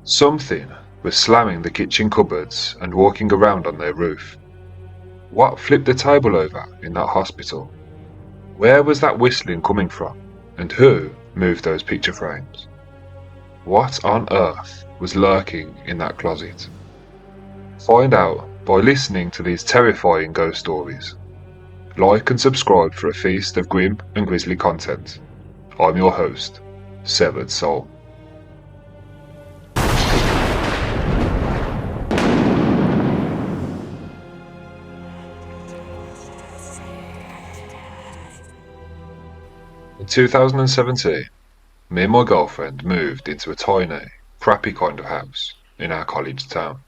Something was slamming the kitchen cupboards and walking around on their roof. What flipped the table over in that hospital? Where was that whistling coming from? And who moved those picture frames? What on earth was lurking in that closet? Find out by listening to these terrifying ghost stories. Like and subscribe for a feast of grim and grisly content. I'm your host, Severed Soul. In 2017, me and my girlfriend moved into a tiny, crappy kind of house in our college town.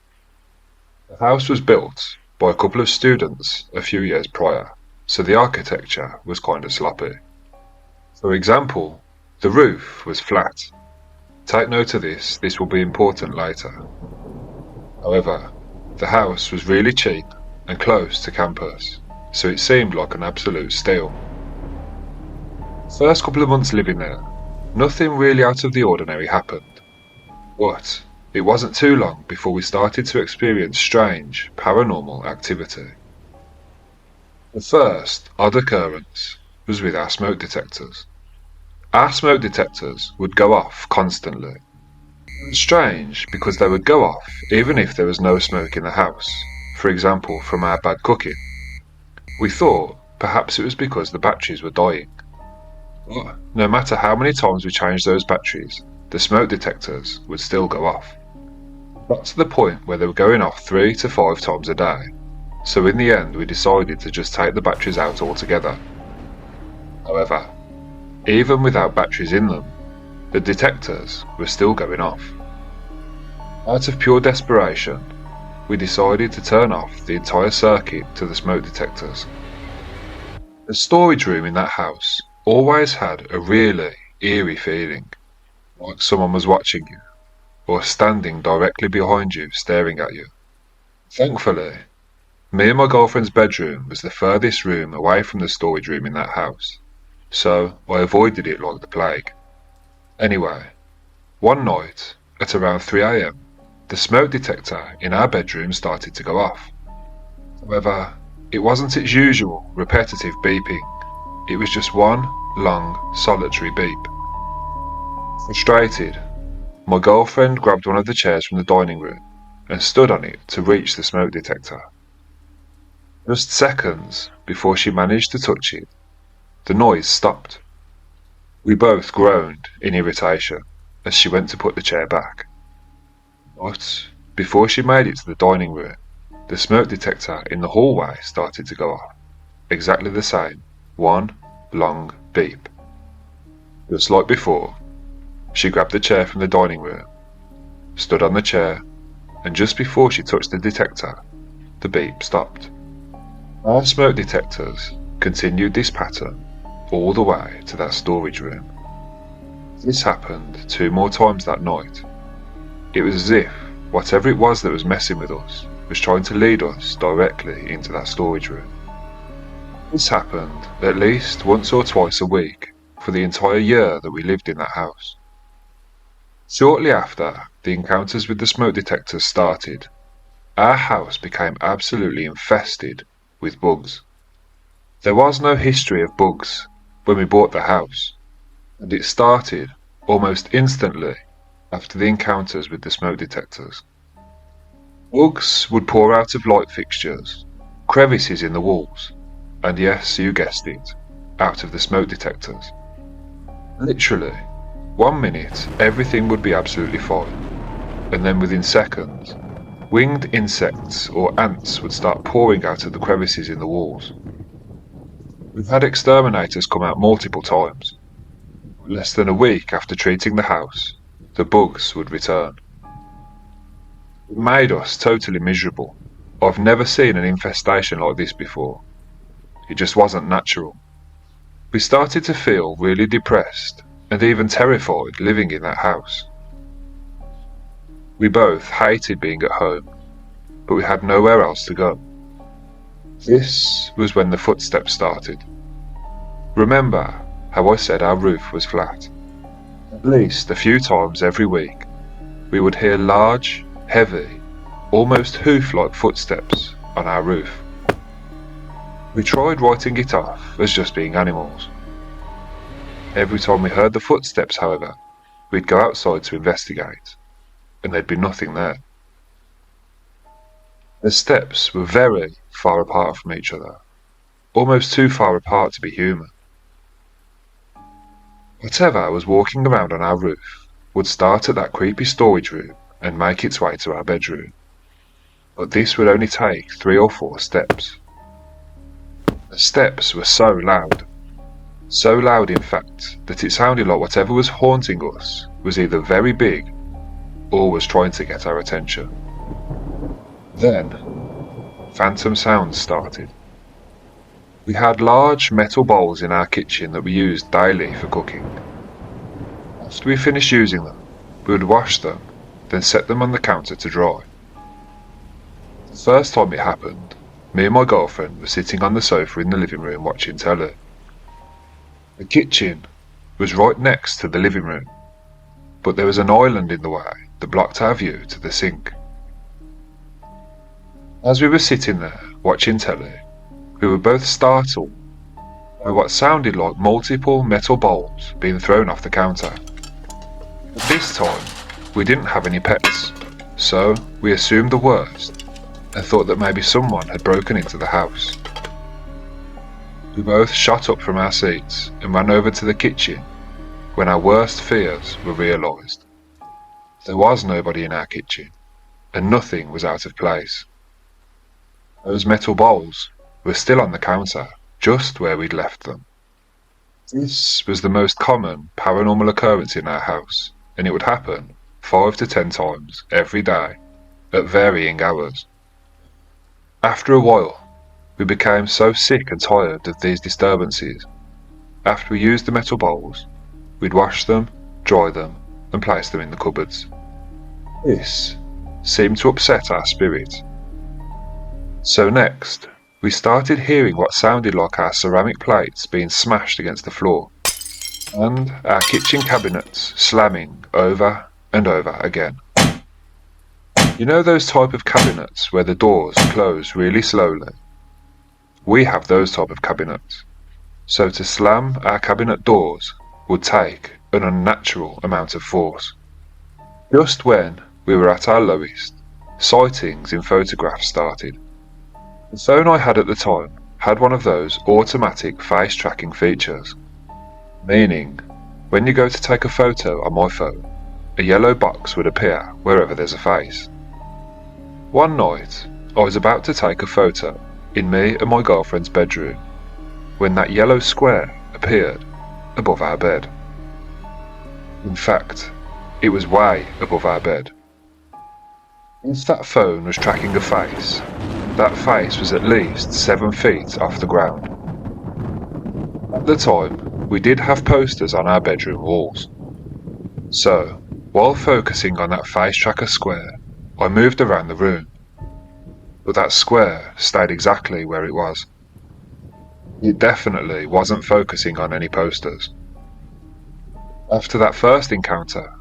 The house was built by a couple of students a few years prior, so the architecture was kind of sloppy. For example, the roof was flat. Take note of this will be important later. However, the house was really cheap and close to campus, so it seemed like an absolute steal. First couple of months living there, nothing really out of the ordinary happened. But it wasn't too long before we started to experience strange, paranormal activity. The first odd occurrence was with our smoke detectors. Our smoke detectors would go off constantly. It was strange because they would go off even if there was no smoke in the house, for example from our bad cooking. We thought perhaps it was because the batteries were dying. But no matter how many times we changed those batteries, the smoke detectors would still go off. Got to the point where they were going off 3 to 5 times a day, so in the end we decided to just take the batteries out altogether. However, even without batteries in them, the detectors were still going off. Out of pure desperation, we decided to turn off the entire circuit to the smoke detectors. The storage room in that house always had a really eerie feeling, like someone was watching you, or standing directly behind you staring at you. Thankfully, me and my girlfriend's bedroom was the furthest room away from the storage room in that house, so I avoided it like the plague. Anyway, one night, at around 3 AM, the smoke detector in our bedroom started to go off. However, it wasn't its usual repetitive beeping. It was just one long, solitary beep. Frustrated, my girlfriend grabbed one of the chairs from the dining room and stood on it to reach the smoke detector. Just seconds before she managed to touch it, the noise stopped. We both groaned in irritation as she went to put the chair back. But before she made it to the dining room, the smoke detector in the hallway started to go off. Exactly the same. One long beep. Just like before, she grabbed the chair from the dining room, stood on the chair, and just before she touched the detector, the beep stopped. Our smoke detectors continued this pattern all the way to that storage room. This happened 2 more times that night. It was as if whatever it was that was messing with us was trying to lead us directly into that storage room. This happened at least once or twice a week for the entire year that we lived in that house. Shortly after the encounters with the smoke detectors started, our house became absolutely infested with bugs. There was no history of bugs when we bought the house, and it started almost instantly after the encounters with the smoke detectors. Bugs would pour out of light fixtures, crevices in the walls, and yes, you guessed it, out of the smoke detectors. Literally, 1 minute everything would be absolutely fine, and then within seconds, winged insects or ants would start pouring out of the crevices in the walls. We've had exterminators come out multiple times. Less than a week after treating the house, the bugs would return. It made us totally miserable. I've never seen an infestation like this before. It just wasn't natural. We started to feel really depressed and even terrified living in that house. We both hated being at home, but we had nowhere else to go. This was when the footsteps started. Remember how I said our roof was flat? At least a few times every week, we would hear large, heavy, almost hoof-like footsteps on our roof. We tried writing it off as just being animals. Every time we heard the footsteps, however, we'd go outside to investigate, and there'd be nothing there. The steps were very far apart from each other, almost too far apart to be human. Whatever was walking around on our roof would start at that creepy storage room and make its way to our bedroom. But this would only take 3 or 4 steps. The steps were so loud in fact, that it sounded like whatever was haunting us was either very big or was trying to get our attention. Then, phantom sounds started. We had large metal bowls in our kitchen that we used daily for cooking. After we finished using them, we would wash them, then set them on the counter to dry. The first time it happened, me and my girlfriend were sitting on the sofa in the living room watching telly. The kitchen was right next to the living room, but there was an island in the way that blocked our view to the sink. As we were sitting there watching telly, we were both startled by what sounded like multiple metal bowls being thrown off the counter. At this time, we didn't have any pets, so we assumed the worst and thought that maybe someone had broken into the house. We both shot up from our seats and ran over to the kitchen when our worst fears were realised. There was nobody in our kitchen, and nothing was out of place. Those metal bowls were still on the counter, just where we'd left them. This was the most common paranormal occurrence in our house, and it would happen 5 to 10 times every day, at varying hours. After a while, we became so sick and tired of these disturbances. After we used the metal bowls, we'd wash them, dry them, and place them in the cupboards. This seemed to upset our spirit. So next, we started hearing what sounded like our ceramic plates being smashed against the floor, and our kitchen cabinets slamming over and over again. You know those type of cabinets where the doors close really slowly? We have those type of cabinets, so to slam our cabinet doors would take an unnatural amount of force. Just when we were at our lowest, sightings in photographs started. The phone I had at the time had one of those automatic face tracking features, meaning when you go to take a photo on my phone, a yellow box would appear wherever there's a face. One night, I was about to take a photo in me and my girlfriend's bedroom when that yellow square appeared above our bed. In fact, it was way above our bed. If that phone was tracking a face, that face was at least 7 feet off the ground. At the time, we did have posters on our bedroom walls. So, while focusing on that face tracker square, I moved around the room. But that square stayed exactly where it was. It definitely wasn't focusing on any posters. After that first encounter,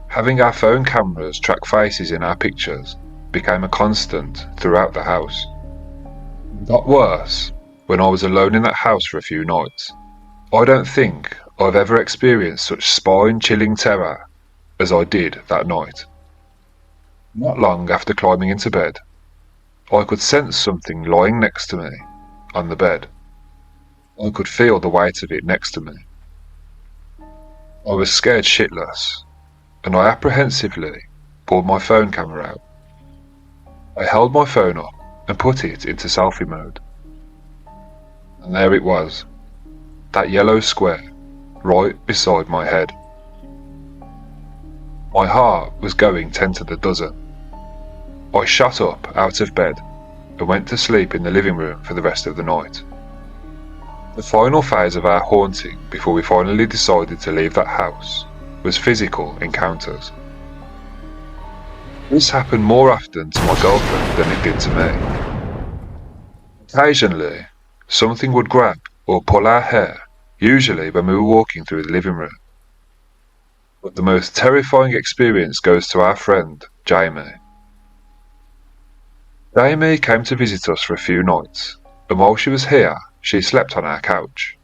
having our phone cameras track faces in our pictures became a constant throughout the house. It got worse when I was alone in that house for a few nights. I don't think I've ever experienced such spine-chilling terror as I did that night. Not long after climbing into bed, I could sense something lying next to me on the bed. I could feel the weight of it next to me. I was scared shitless, and I apprehensively pulled my phone camera out. I held my phone up and put it into selfie mode. And there it was, that yellow square, right beside my head. My heart was going 10 to the dozen. I shot up out of bed and went to sleep in the living room for the rest of the night. The final phase of our haunting before we finally decided to leave that house was physical encounters. This happened more often to my girlfriend than it did to me. Occasionally, something would grab or pull our hair, usually when we were walking through the living room. But the most terrifying experience goes to our friend, Jamie. Jamie came to visit us for a few nights, and while she was here, she slept on our couch.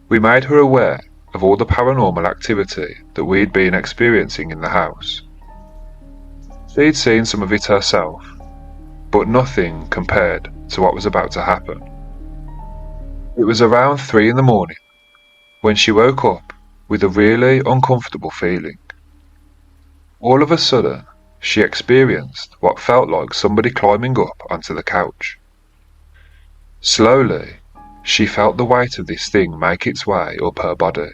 We made her aware of all the paranormal activity that we'd been experiencing in the house. She'd seen some of it herself, but nothing compared to what was about to happen. It was around 3 in the morning when she woke up with a really uncomfortable feeling. All of a sudden, she experienced what felt like somebody climbing up onto the couch. Slowly, she felt the weight of this thing make its way up her body.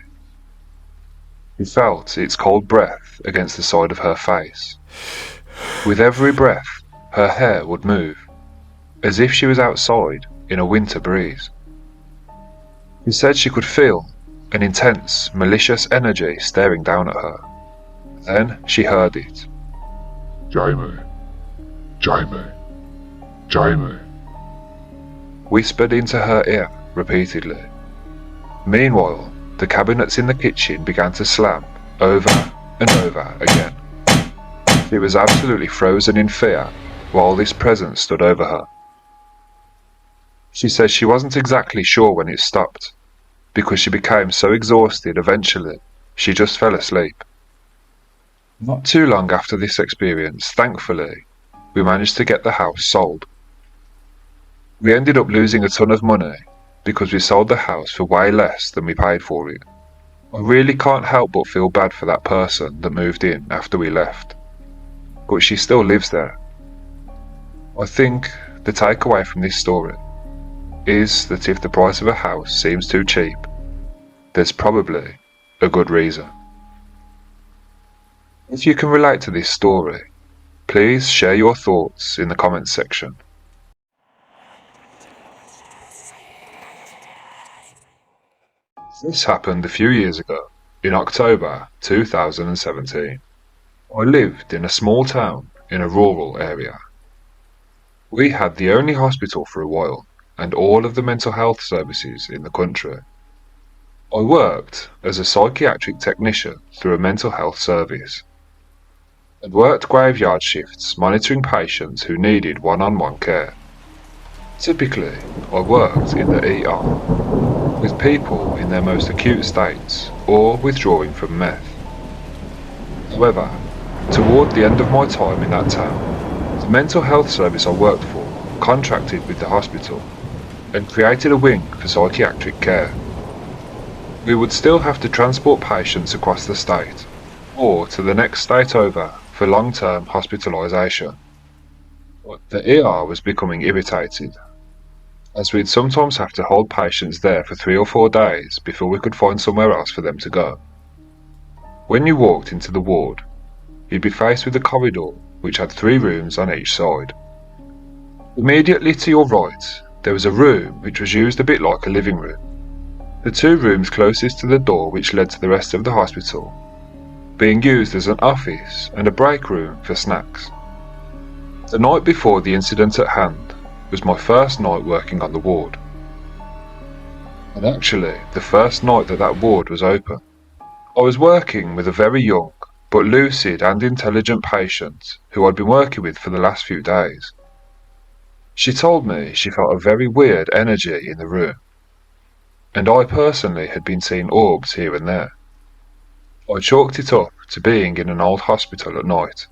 She felt its cold breath against the side of her face. With every breath, her hair would move, as if she was outside in a winter breeze. She said she could feel an intense, malicious energy staring down at her. Then she heard it. Jamie, Jamie, Jamie. Whispered into her ear repeatedly. Meanwhile, the cabinets in the kitchen began to slam over and over again. She was absolutely frozen in fear while this presence stood over her. She says she wasn't exactly sure when it stopped, because she became so exhausted eventually she just fell asleep. Not too long after this experience, thankfully, we managed to get the house sold. We ended up losing a ton of money because we sold the house for way less than we paid for it. I really can't help but feel bad for that person that moved in after we left, but she still lives there. I think the takeaway from this story is that if the price of a house seems too cheap, there's probably a good reason. If you can relate to this story, please share your thoughts in the comments section. This happened a few years ago, in October 2017. I lived in a small town in a rural area. We had the only hospital for a while, and all of the mental health services in the country. I worked as a psychiatric technician through a mental health service, and worked graveyard shifts monitoring patients who needed one-on-one care. Typically, I worked in the ER, with people in their most acute states or withdrawing from meth. However, toward the end of my time in that town, the mental health service I worked for contracted with the hospital and created a wing for psychiatric care. We would still have to transport patients across the state or to the next state over for long-term hospitalisation. But the ER was becoming irritated, as we'd sometimes have to hold patients there for 3 or 4 days before we could find somewhere else for them to go. When you walked into the ward, you'd be faced with a corridor which had 3 rooms on each side. Immediately to your right, there was a room which was used a bit like a living room. The 2 rooms closest to the door which led to the rest of the hospital, being used as an office and a break room for snacks. The night before the incident at hand was my first night working on the ward, and actually the first night that that ward was open. I was working with a very young but lucid and intelligent patient who I'd been working with for the last few days. She told me she felt a very weird energy in the room, and I personally had been seeing orbs here and there. I chalked it up to being in an old hospital at night.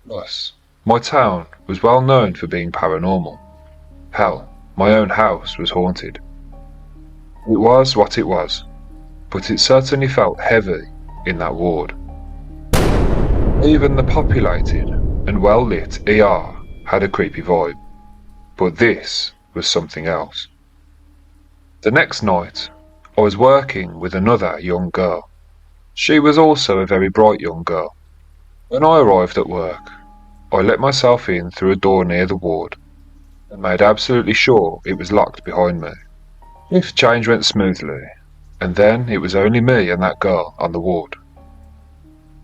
Plus, my town was well known for being paranormal. Hell, my own house was haunted. It was what it was, but it certainly felt heavy in that ward. Even the populated and well-lit ER had a creepy vibe, but this was something else. The next night, I was working with another young girl. She was also a very bright young girl. When I arrived at work, I let myself in through a door near the ward and made absolutely sure it was locked behind me. Shift change went smoothly, and then it was only me and that girl on the ward.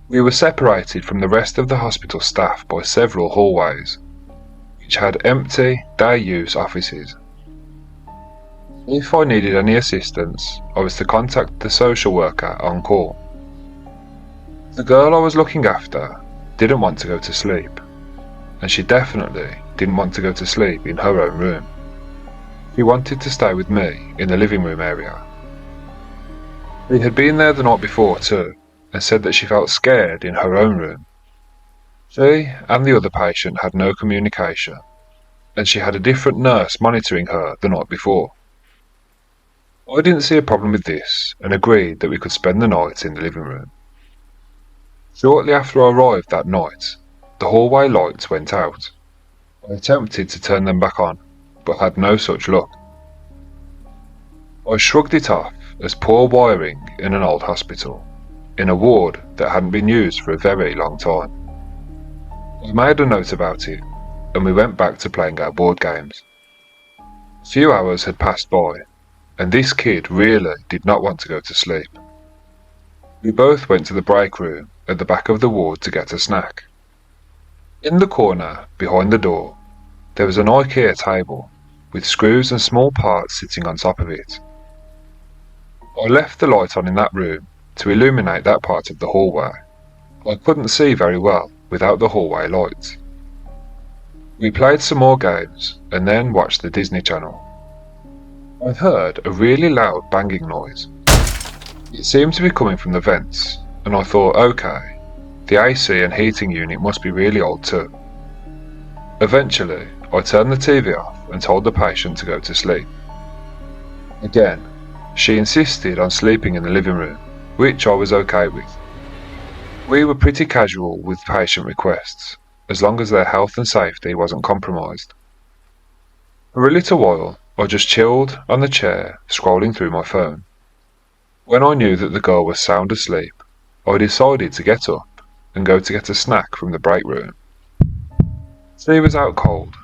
We were separated from the rest of the hospital staff by several hallways, which had empty, day-use offices. If I needed any assistance, I was to contact the social worker on call, The girl I was looking after didn't want to go to sleep, and she definitely didn't want to go to sleep in her own room. She wanted to stay with me in the living room area. She had been there the night before too, and said that she felt scared in her own room. She and the other patient had no communication, and she had a different nurse monitoring her the night before. I didn't see a problem with this and agreed that we could spend the night in the living room. Shortly after I arrived that night, the hallway lights went out. I attempted to turn them back on, but had no such luck. I shrugged it off as poor wiring in an old hospital, in a ward that hadn't been used for a very long time. I made a note about it, and we went back to playing our board games. A few hours had passed by, and this kid really did not want to go to sleep. We both went to the break room at the back of the ward to get a snack. In the corner, behind the door, there was an IKEA table, with screws and small parts sitting on top of it. I left the light on in that room to illuminate that part of the hallway. I couldn't see very well without the hallway lights. We played some more games and then watched the Disney Channel. I heard a really loud banging noise. It seemed to be coming from the vents, and I thought, okay, the AC and heating unit must be really old too. Eventually, I turned the TV off and told the patient to go to sleep. Again, she insisted on sleeping in the living room, which I was okay with. We were pretty casual with patient requests, as long as their health and safety wasn't compromised. For a little while, I just chilled on the chair, scrolling through my phone. When I knew that the girl was sound asleep, I decided to get up and go to get a snack from the break room. She was out cold,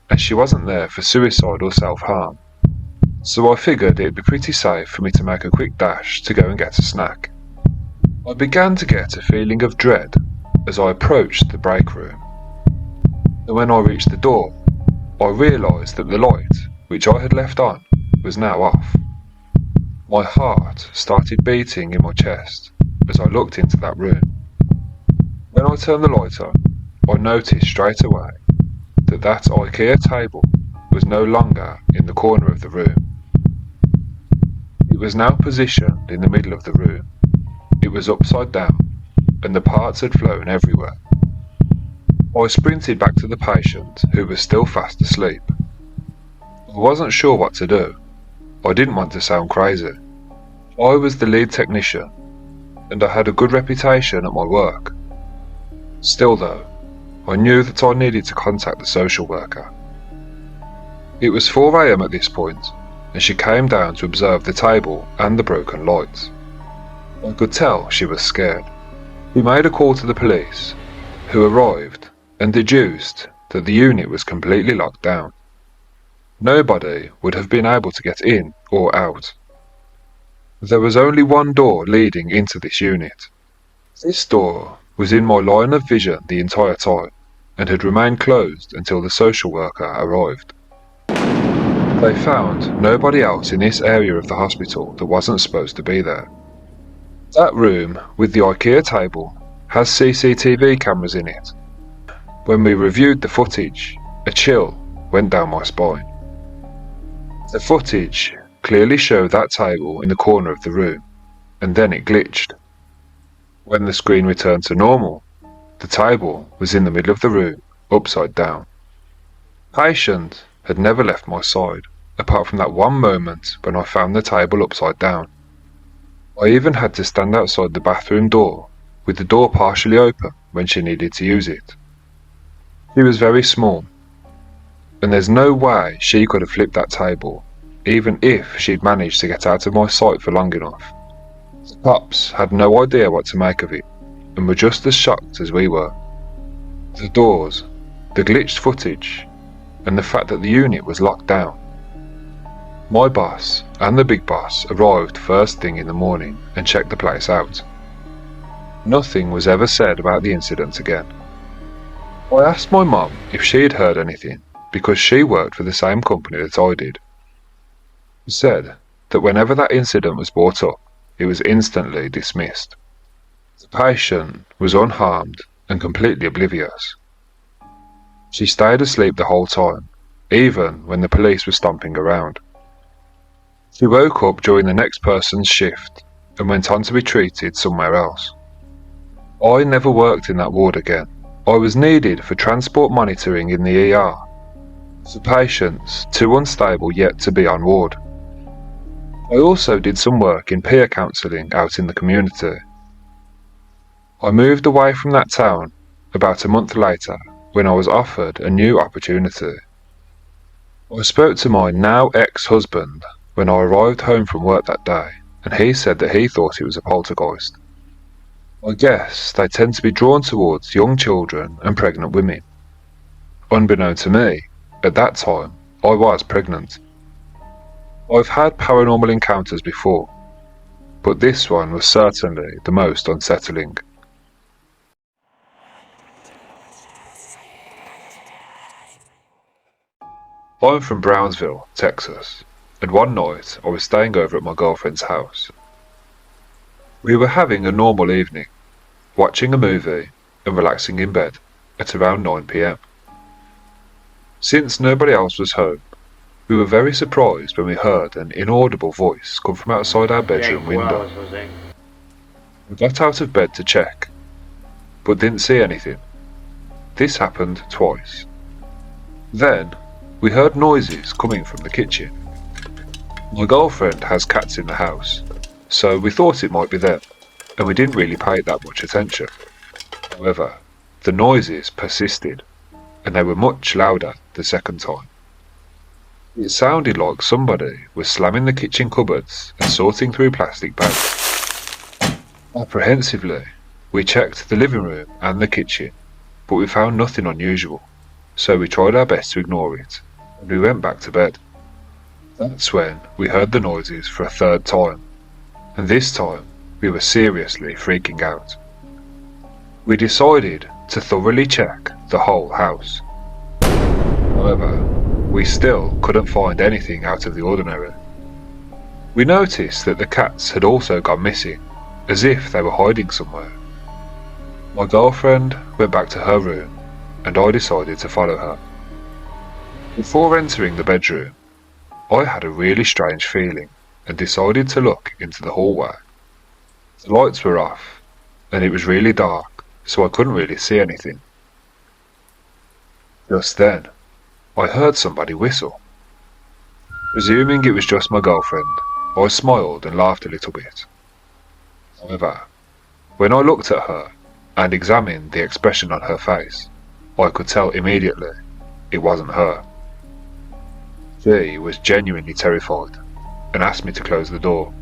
and she wasn't there for suicide or self-harm, so I figured it'd be pretty safe for me to make a quick dash to go and get a snack. I began to get a feeling of dread as I approached the break room. And when I reached the door, I realised that the light, which I had left on, was now off. My heart started beating in my chest as I looked into that room. When I turned the light on, I noticed straight away that IKEA table was no longer in the corner of the room. It was now positioned in the middle of the room. It was upside down, and the parts had flown everywhere. I sprinted back to the patient, who was still fast asleep. I wasn't sure what to do. I didn't want to sound crazy. I was the lead technician, and I had a good reputation at my work. Still though, I knew that I needed to contact the social worker. It was 4 AM at this point, and she came down to observe the table and the broken lights. I could tell she was scared. We made a call to the police, who arrived and deduced that the unit was completely locked down. Nobody would have been able to get in or out. There was only one door leading into this unit. This door was in my line of vision the entire time, and had remained closed until the social worker arrived. They found nobody else in this area of the hospital that wasn't supposed to be there. That room with the IKEA table has CCTV cameras in it. When we reviewed the footage, a chill went down my spine. The footage clearly showed that table in the corner of the room, and then it glitched. When the screen returned to normal, the table was in the middle of the room, upside down. Patient had never left my side, apart from that one moment when I found the table upside down. I even had to stand outside the bathroom door, with the door partially open when she needed to use it. She was very small, and there's no way she could have flipped that table, even if she'd managed to get out of my sight for long enough. The cops had no idea what to make of it, and were just as shocked as we were. The doors, the glitched footage, and the fact that the unit was locked down. My boss and the big boss arrived first thing in the morning and checked the place out. Nothing was ever said about the incident again. I asked my mum if she had heard anything, because she worked for the same company that I did. She said that whenever that incident was brought up, it was instantly dismissed. The patient was unharmed and completely oblivious. She stayed asleep the whole time, even when the police were stomping around. She woke up during the next person's shift and went on to be treated somewhere else. I never worked in that ward again. I was needed for transport monitoring in the ER, for patients too unstable yet to be on ward. I also did some work in peer counselling out in the community. I moved away from that town about a month later when I was offered a new opportunity. I spoke to my now ex-husband when I arrived home from work that day, and he said that he thought it was a poltergeist. I guess they tend to be drawn towards young children and pregnant women. Unbeknown to me, at that time, I was pregnant. I've had paranormal encounters before, but this one was certainly the most unsettling. I'm from Brownesville, Texas, and one night I was staying over at my girlfriend's house. We were having a normal evening, watching a movie and relaxing in bed at around 9 p.m. Since nobody else was home, we were very surprised when we heard an inaudible voice come from outside our bedroom window. We got out of bed to check, but didn't see anything. This happened twice. Then, we heard noises coming from the kitchen. My girlfriend has cats in the house, so we thought it might be them, and we didn't really pay it that much attention. However, the noises persisted, and they were much louder the second time. It sounded like somebody was slamming the kitchen cupboards and sorting through plastic bags. Apprehensively, we checked the living room and the kitchen, but we found nothing unusual, so we tried our best to ignore it, and we went back to bed. That's when we heard the noises for a third time, and this time we were seriously freaking out. We decided to thoroughly check the whole house. However, we still couldn't find anything out of the ordinary. We noticed that the cats had also gone missing, as if they were hiding somewhere. My girlfriend went back to her room, and I decided to follow her. Before entering the bedroom, I had a really strange feeling and decided to look into the hallway. The lights were off, and it was really dark, so I couldn't really see anything. Just then, I heard somebody whistle. Presuming it was just my girlfriend, I smiled and laughed a little bit. However, when I looked at her and examined the expression on her face, I could tell immediately it wasn't her. She was genuinely terrified and asked me to close the door.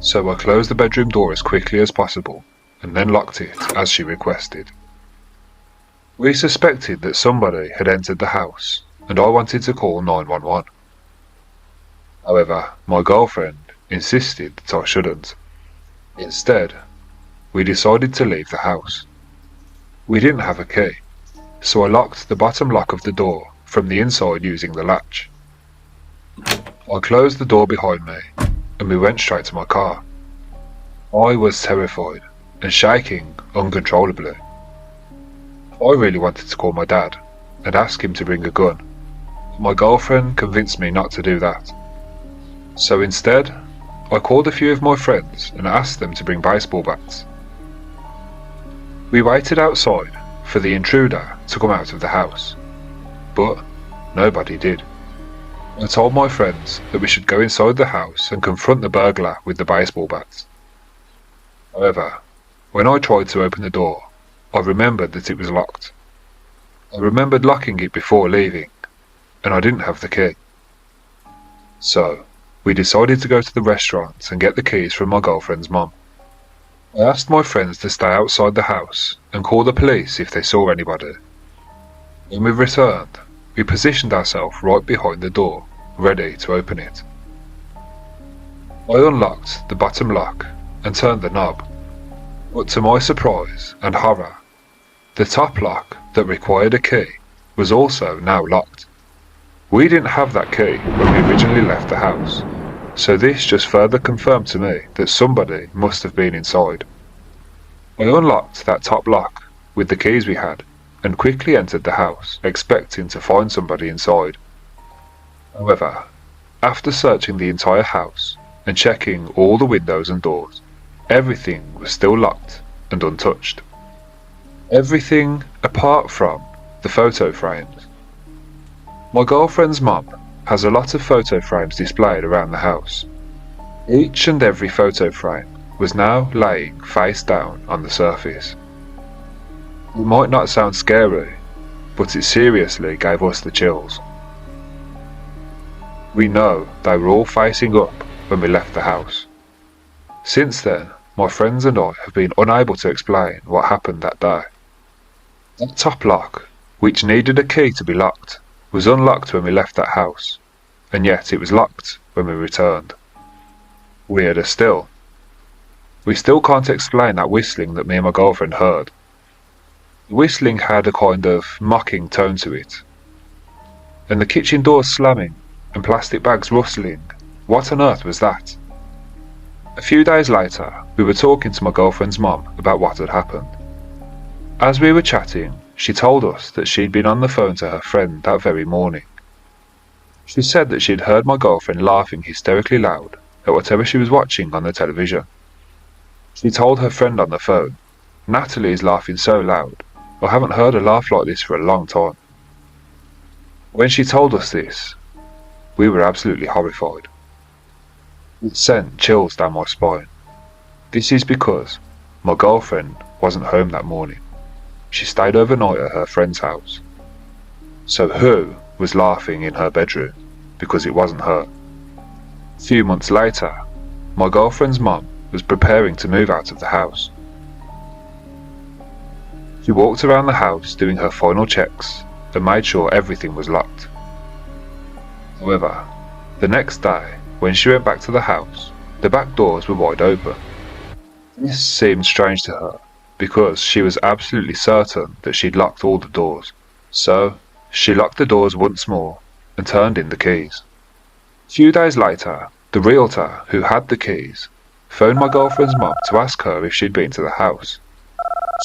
So I closed the bedroom door as quickly as possible and then locked it as she requested. We suspected that somebody had entered the house, and I wanted to call 911. However, my girlfriend insisted that I shouldn't. Instead, we decided to leave the house. We didn't have a key, so I locked the bottom lock of the door from the inside using the latch. I closed the door behind me, and we went straight to my car. I was terrified and shaking uncontrollably. I really wanted to call my dad and ask him to bring a gun, but my girlfriend convinced me not to do that. So instead, I called a few of my friends and asked them to bring baseball bats. We waited outside for the intruder to come out of the house, but nobody did. I told my friends that we should go inside the house and confront the burglar with the baseball bats. However, when I tried to open the door, I remembered that it was locked. I remembered locking it before leaving, and I didn't have the key. So, we decided to go to the restaurant and get the keys from my girlfriend's mum. I asked my friends to stay outside the house and call the police if they saw anybody. When we returned, we positioned ourselves right behind the door, ready to open it. I unlocked the bottom lock and turned the knob, but to my surprise and horror, the top lock that required a key was also now locked. We didn't have that key when we originally left the house, so this just further confirmed to me that somebody must have been inside. I unlocked that top lock with the keys we had and quickly entered the house, expecting to find somebody inside. However, after searching the entire house and checking all the windows and doors, everything was still locked and untouched. Everything apart from the photo frames. My girlfriend's mum has a lot of photo frames displayed around the house. Each and every photo frame was now laying face down on the surface. It might not sound scary, but it seriously gave us the chills. We know they were all facing up when we left the house. Since then, my friends and I have been unable to explain what happened that day. That top lock, which needed a key to be locked, was unlocked when we left that house, and yet it was locked when we returned. Weirder still, we still can't explain that whistling that me and my girlfriend heard. The whistling had a kind of mocking tone to it. And the kitchen doors slamming and plastic bags rustling, what on earth was that? A few days later, we were talking to my girlfriend's mum about what had happened. As we were chatting, she told us that she'd been on the phone to her friend that very morning. She said that she'd heard my girlfriend laughing hysterically loud at whatever she was watching on the television. She told her friend on the phone, "Natalie is laughing so loud. I haven't heard her laugh like this for a long time." When she told us this, we were absolutely horrified. It sent chills down my spine. This is because my girlfriend wasn't home that morning. She stayed overnight at her friend's house. So who was laughing in her bedroom? Because it wasn't her. A few months later, my girlfriend's mum was preparing to move out of the house. She walked around the house doing her final checks and made sure everything was locked. However, the next day, when she went back to the house, the back doors were wide open. This seemed strange to her because she was absolutely certain that she'd locked all the doors. So, she locked the doors once more and turned in the keys. A few days later, the realtor who had the keys phoned my girlfriend's mum to ask her if she'd been to the house.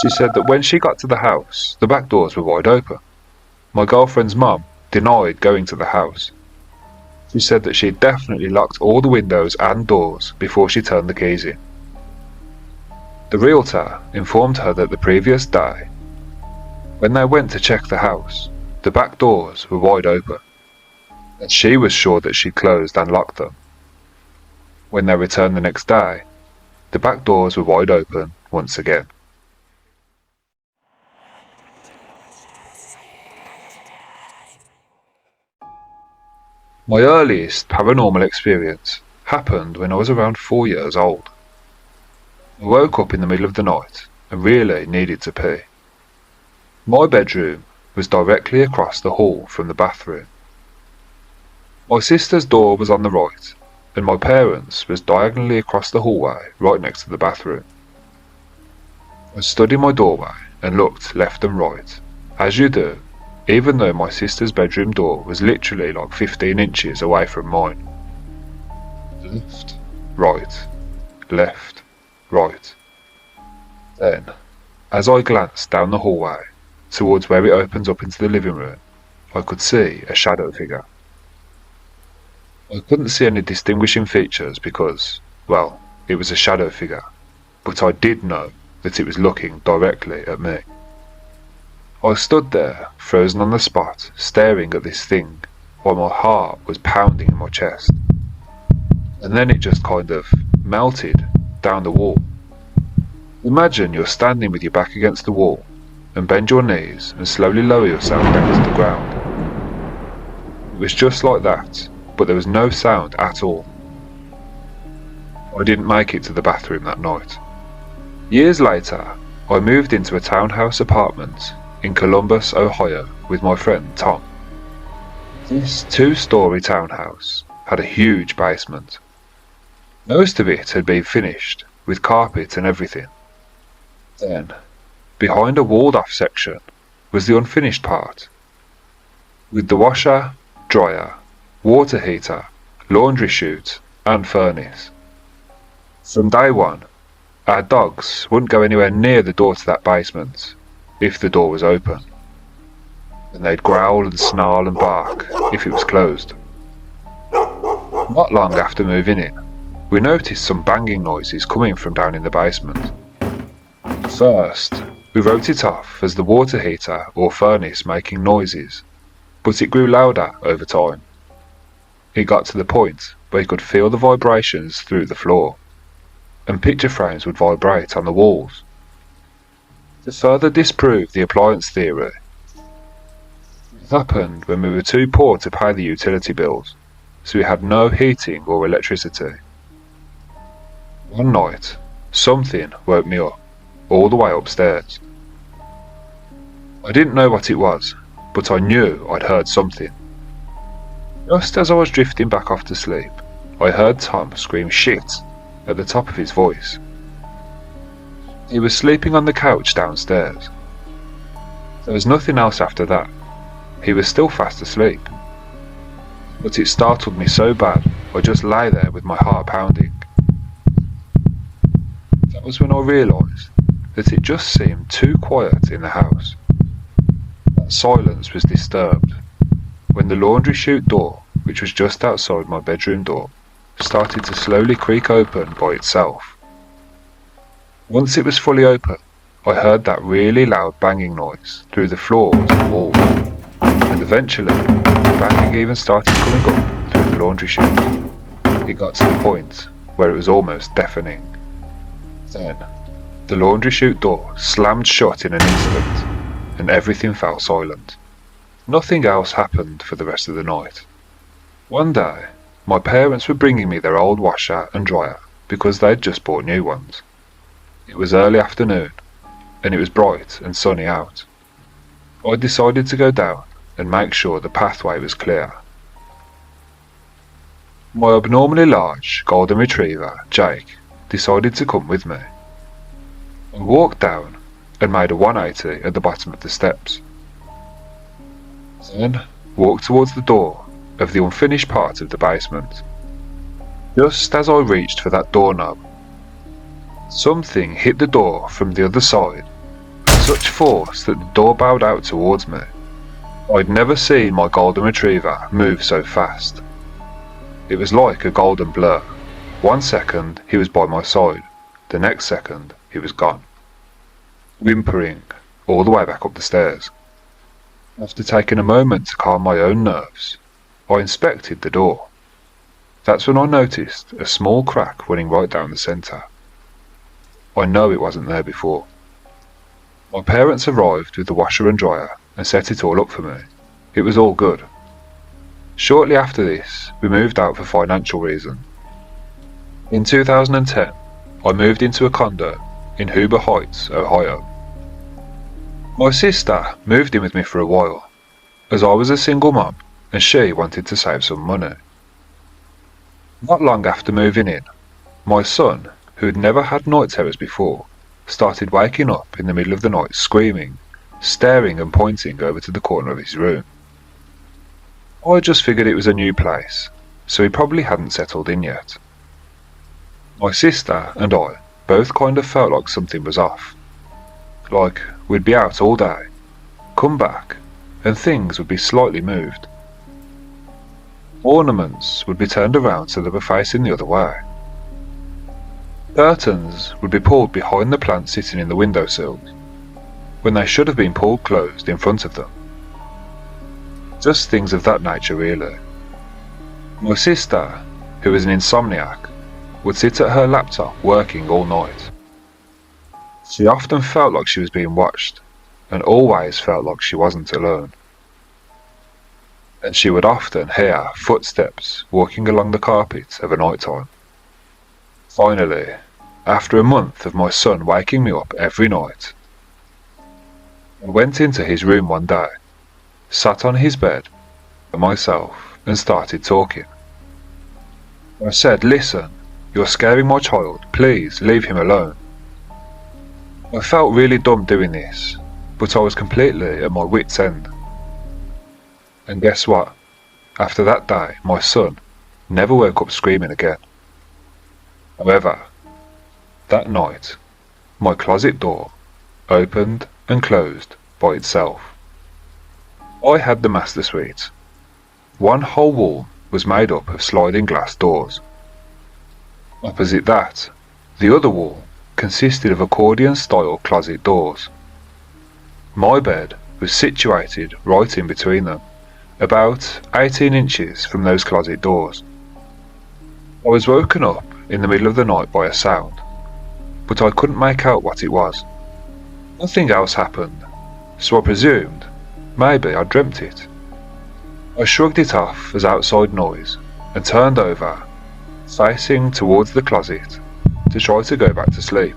She said that when she got to the house, the back doors were wide open. My girlfriend's mum denied going to the house. She said that she'd definitely locked all the windows and doors before she turned the keys in. The realtor informed her that the previous day, when they went to check the house, the back doors were wide open, and she was sure that she'd closed and locked them. When they returned the next day, the back doors were wide open once again. My earliest paranormal experience happened when I was around 4 years old. I woke up in the middle of the night and really needed to pee. My bedroom was directly across the hall from the bathroom. My sister's door was on the right, and my parents' was diagonally across the hallway right next to the bathroom. I stood in my doorway and looked left and right, as you do, even though my sister's bedroom door was literally like 15 inches away from mine. Left, right, right. Then, as I glanced down the hallway towards where it opens up into the living room, I could see a shadow figure. I couldn't see any distinguishing features because, well, it was a shadow figure, but I did know that it was looking directly at me. I stood there, frozen on the spot, staring at this thing, while my heart was pounding in my chest. And then it just kind of melted down the wall. Imagine you're standing with your back against the wall, and bend your knees and slowly lower yourself down to the ground. It was just like that, but there was no sound at all. I didn't make it to the bathroom that night. Years later, I moved into a townhouse apartment in Columbus, Ohio with my friend Tom. This 2-story townhouse had a huge basement. Most of it had been finished, with carpet and everything. Then, behind a walled-off section was the unfinished part, with the washer, dryer, water heater, laundry chute and furnace. From day one, Our dogs wouldn't go anywhere near the door to that basement if the door was open, and they'd growl and snarl and bark if it was closed. Not long after moving in, we noticed some banging noises coming from down in the basement. First, we wrote it off as the water heater or furnace making noises, but it grew louder over time. It got to the point where you could feel the vibrations through the floor, and picture frames would vibrate on the walls. To further disprove the appliance theory, it happened when we were too poor to pay the utility bills, so we had no heating or electricity. One night, something woke me up, all the way upstairs. I didn't know what it was, but I knew I'd heard something. Just as I was drifting back off to sleep, I heard Tom scream "shit" at the top of his voice. He was sleeping on the couch downstairs. There was nothing else after that. He was still fast asleep. But it startled me so bad, I just lay there with my heart pounding. That was when I realised that it just seemed too quiet in the house. That silence was disturbed when the laundry chute door, which was just outside my bedroom door, started to slowly creak open by itself. Once it was fully open, I heard that really loud banging noise through the floors and walls, and eventually the banging even started coming up through the laundry chute. It got to the point where it was almost deafening. Then, the laundry chute door slammed shut in an instant, and everything fell silent. Nothing else happened for the rest of the night. One day, my parents were bringing me their old washer and dryer because they'd just bought new ones. It was early afternoon, and it was bright and sunny out. I decided to go down and make sure the pathway was clear. My abnormally large golden retriever, Jake, decided to come with me. I walked down and made a 180 at the bottom of the steps. Then walked towards the door of the unfinished part of the basement. Just as I reached for that doorknob, something hit the door from the other side with such force that the door bowed out towards me. I'd never seen my golden retriever move so fast. It was like a golden blur. 1 second he was by my side, the next second he was gone, whimpering all the way back up the stairs. After taking a moment to calm my own nerves, I inspected the door. That's when I noticed a small crack running right down the centre. I know it wasn't there before. My parents arrived with the washer and dryer and set it all up for me. It was all good. Shortly after this, we moved out for financial reasons. In 2010, I moved into a condo in Huber Heights, Ohio. My sister moved in with me for a while, as I was a single mum and she wanted to save some money. Not long after moving in, my son, who had never had night terrors before, started waking up in the middle of the night screaming, staring and pointing over to the corner of his room. I just figured it was a new place, so he probably hadn't settled in yet. My sister and I both kind of felt like something was off. Like we'd be out all day, come back, and things would be slightly moved. Ornaments would be turned around so they were facing the other way. Curtains would be pulled behind the plants sitting in the windowsills, when they should have been pulled closed in front of them. Just things of that nature, really. My sister, who was an insomniac, would sit at her laptop working all night. She often felt like she was being watched, and always felt like she wasn't alone. And she would often hear footsteps walking along the carpet of a night time. Finally, after a month of my son waking me up every night, I went into his room one day, sat on his bed by myself and started talking. I said, "Listen, you're scaring my child, please leave him alone." I felt really dumb doing this, but I was completely at my wit's end. And guess what? After that day, my son never woke up screaming again. However, That night, my closet door opened and closed by itself. I had the master suite. One whole wall was made up of sliding glass doors. Opposite that, the other wall consisted of accordion-style closet doors. My bed was situated right in between them, about 18 inches from those closet doors. I was woken up in the middle of the night by a sound, but I couldn't make out what it was. Nothing else happened, so I presumed maybe I dreamt it. I shrugged it off as outside noise and turned over, facing towards the closet to try to go back to sleep.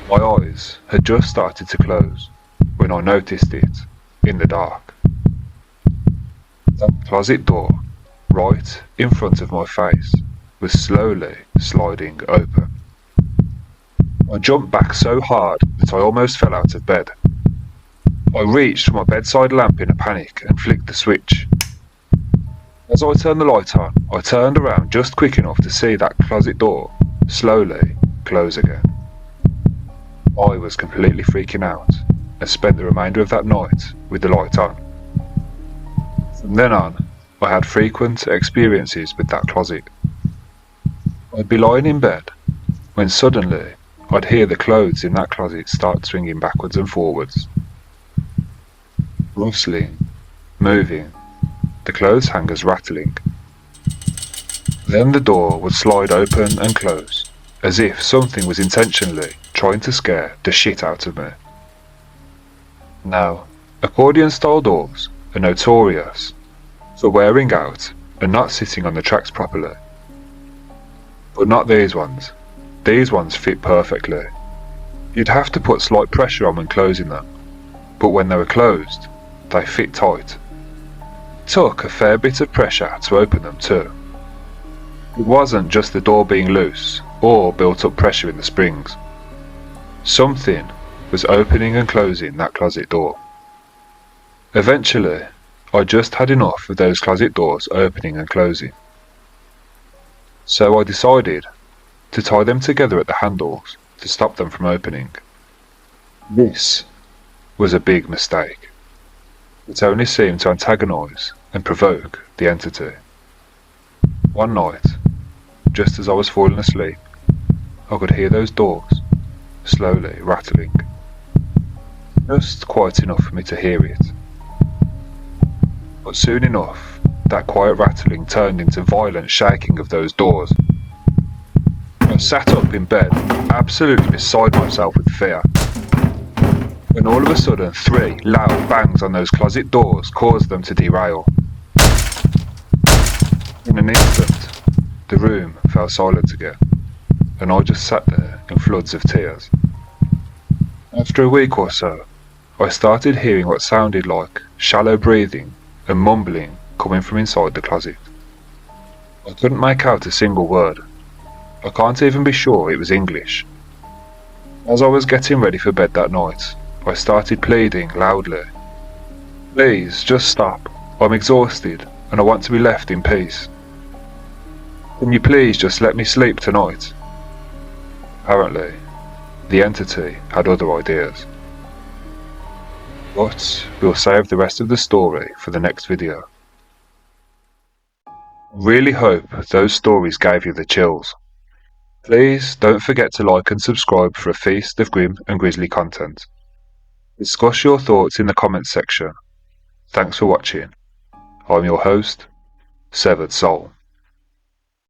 My eyes had just started to close when I noticed it in the dark. That closet door, right in front of my face, was slowly sliding open. I jumped back so hard that I almost fell out of bed. I reached for my bedside lamp in a panic and flicked the switch. As I turned the light on, I turned around just quick enough to see that closet door slowly close again. I was completely freaking out and spent the remainder of that night with the light on. From then on, I had frequent experiences with that closet. I'd be lying in bed when suddenly I'd hear the clothes in that closet start swinging backwards and forwards. Rustling, moving, the clothes hangers rattling. Then the door would slide open and close, as if something was intentionally trying to scare the shit out of me. Now, accordion-style doors are notorious for wearing out and not sitting on the tracks properly. But not these ones. These ones fit perfectly. You'd have to put slight pressure on when closing them, but when they were closed, they fit tight. It took a fair bit of pressure to open them too. It wasn't just the door being loose or built up pressure in the springs. Something was opening and closing that closet door. Eventually, I just had enough of those closet doors opening and closing. So I decided to tie them together at the handles to stop them from opening. This was a big mistake. It only seemed to antagonise and provoke the entity. One night, just as I was falling asleep, I could hear those doors slowly rattling. Just quiet enough for me to hear it. But soon enough, that quiet rattling turned into violent shaking of those doors. I sat up in bed, absolutely beside myself with fear, when all of a sudden 3 loud bangs on those closet doors caused them to derail. In an instant, the room fell silent again, and I just sat there in floods of tears. After a week or so, I started hearing what sounded like shallow breathing and mumbling coming from inside the closet. I couldn't make out a single word. I can't even be sure it was English. As I was getting ready for bed that night, I started pleading loudly. Please, just stop. I'm exhausted and I want to be left in peace. Can you please just let me sleep tonight? Apparently, the entity had other ideas. But we'll save the rest of the story for the next video. Really hope those stories gave you the chills. Please don't forget to like and subscribe for a feast of grim and grisly content. Discuss your thoughts in the comments section. Thanks for watching. I'm your host, Severed Soul.